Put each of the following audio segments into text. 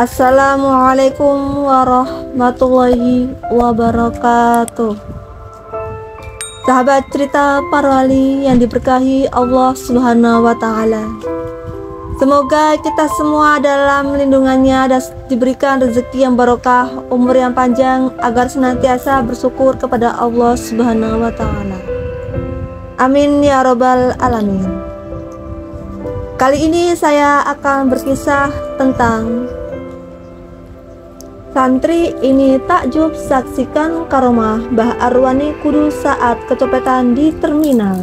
Assalamualaikum warahmatullahi wabarakatuh. Sahabat cerita para wali yang diberkahi Allah Subhanahu wa Ta'ala, semoga kita semua dalam lindungannya dan diberikan rezeki yang barokah, umur yang panjang, agar senantiasa bersyukur kepada Allah Subhanahu wa Ta'ala. Amin ya robbal alamin. Kali ini saya akan berkisah tentang santri ini takjub saksikan karomah Mbah Arwani Kudus saat kecopetan di terminal.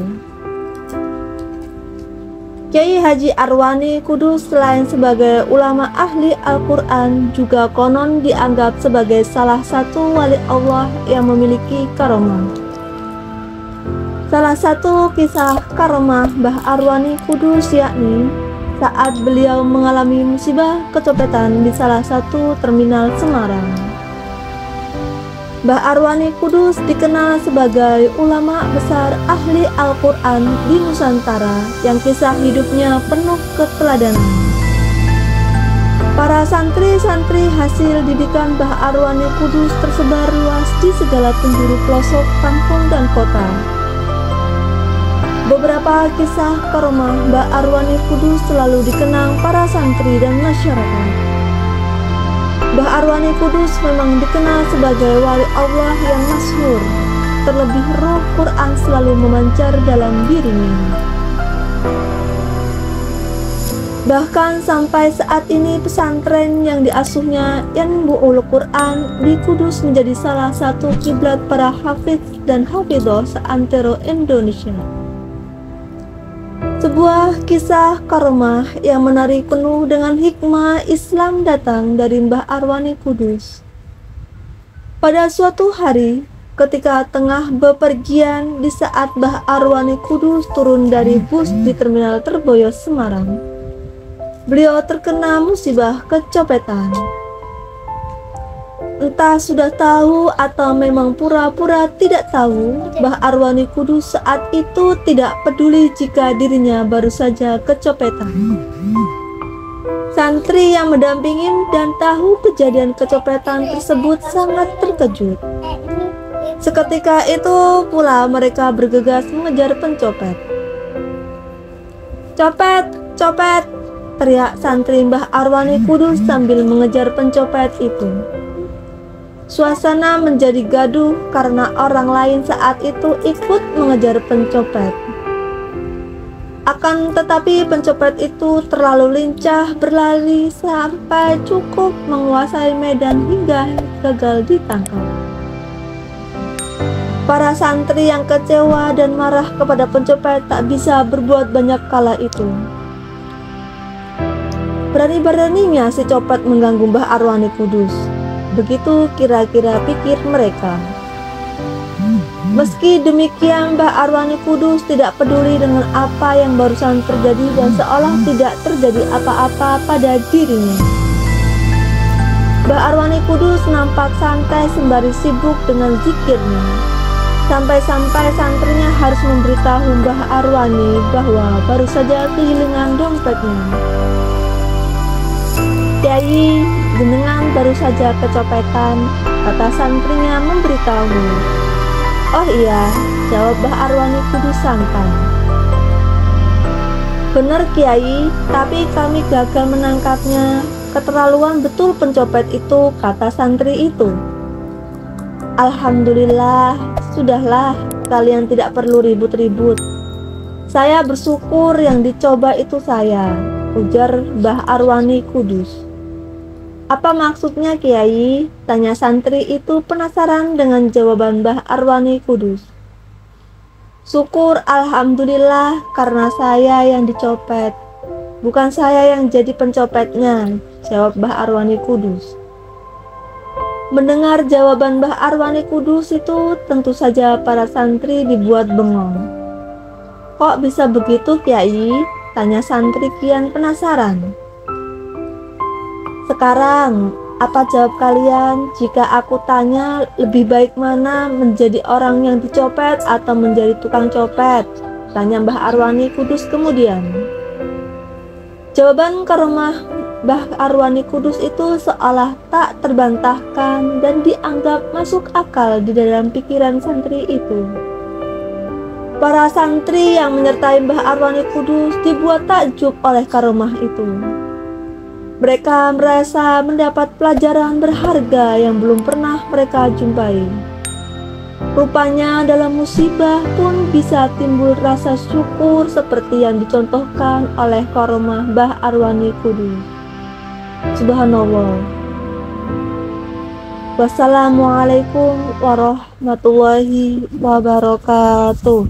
Kiai Haji Arwani Kudus selain sebagai ulama ahli Al-Quran, juga konon dianggap sebagai salah satu wali Allah yang memiliki karomah. Salah satu kisah karomah Mbah Arwani Kudus yakni saat beliau mengalami musibah kecopetan di salah satu terminal Semarang. Mbah Arwani Kudus dikenal sebagai ulama besar ahli Al-Quran di Nusantara yang kisah hidupnya penuh keteladanan. Para santri-santri hasil didikan Mbah Arwani Kudus tersebar luas di segala penjuru pelosok kampung dan kota. Beberapa kisah karomah Mbah Arwani Kudus selalu dikenang para santri dan masyarakat. Mbah Arwani Kudus memang dikenal sebagai wali Allah yang masyhur, terlebih roh Quran selalu memancar dalam dirinya. Bahkan sampai saat ini pesantren yang diasuhnya Yanbu'ul Quran di Kudus menjadi salah satu kiblat para hafidz dan hafidhah seantero Indonesia. Sebuah kisah karomah yang menarik penuh dengan hikmah Islam datang dari Mbah Arwani Kudus. Pada suatu hari, ketika tengah bepergian di saat Mbah Arwani Kudus turun dari bus di Terminal Terboyo, Semarang, beliau terkena musibah kecopetan. Entah sudah tahu atau memang pura-pura tidak tahu, Mbah Arwani Kudus saat itu tidak peduli jika dirinya baru saja kecopetan. Santri yang mendampingi dan tahu kejadian kecopetan tersebut sangat terkejut. Seketika itu pula mereka bergegas mengejar pencopet. "Copet, copet!" teriak santri Mbah Arwani Kudus sambil mengejar pencopet itu. Suasana menjadi gaduh karena orang lain saat itu ikut mengejar pencopet. Akan tetapi pencopet itu terlalu lincah berlari sampai cukup menguasai medan hingga gagal ditangkap. Para santri yang kecewa dan marah kepada pencopet tak bisa berbuat banyak kala itu. Berani-beraninya si copet mengganggu Mbah Arwani Kudus. Begitu kira-kira pikir mereka. Meski demikian, Mbah Arwani Kudus tidak peduli dengan apa yang barusan terjadi dan seolah tidak terjadi apa-apa pada dirinya. Mbah Arwani Kudus nampak santai sembari sibuk dengan zikirnya. Sampai-sampai santrinya harus memberitahu Mbah Arwani bahwa baru saja kehilangan dompetnya. "Kiai, jenengan baru saja kecopetan," kata santrinya memberitahu. "Oh iya," jawab Mbah Arwani Kudus santai. "Benar Kiai, tapi kami gagal menangkapnya. Keterlaluan betul pencopet itu," kata santri itu. "Alhamdulillah, sudahlah, kalian tidak perlu ribut-ribut. Saya bersyukur yang dicoba itu saya," ujar Mbah Arwani Kudus. "Apa maksudnya Kiai?" tanya santri itu penasaran dengan jawaban Mbah Arwani Kudus. "Syukur alhamdulillah karena saya yang dicopet, bukan saya yang jadi pencopetnya," jawab Mbah Arwani Kudus. Mendengar jawaban Mbah Arwani Kudus itu, tentu saja para santri dibuat bengong. "Kok bisa begitu Kiai?" tanya santri kian penasaran. "Sekarang, apa jawab kalian jika aku tanya lebih baik mana menjadi orang yang dicopet atau menjadi tukang copet?" tanya Mbah Arwani Kudus kemudian. Jawaban karomah Mbah Arwani Kudus itu seolah tak terbantahkan dan dianggap masuk akal di dalam pikiran santri itu. Para santri yang menyertai Mbah Arwani Kudus dibuat takjub oleh karomah itu. Mereka merasa mendapat pelajaran berharga yang belum pernah mereka jumpai. Rupanya dalam musibah pun bisa timbul rasa syukur seperti yang dicontohkan oleh karomah Mbah Arwani Kudus. Subhanallah. Wassalamualaikum warahmatullahi wabarakatuh.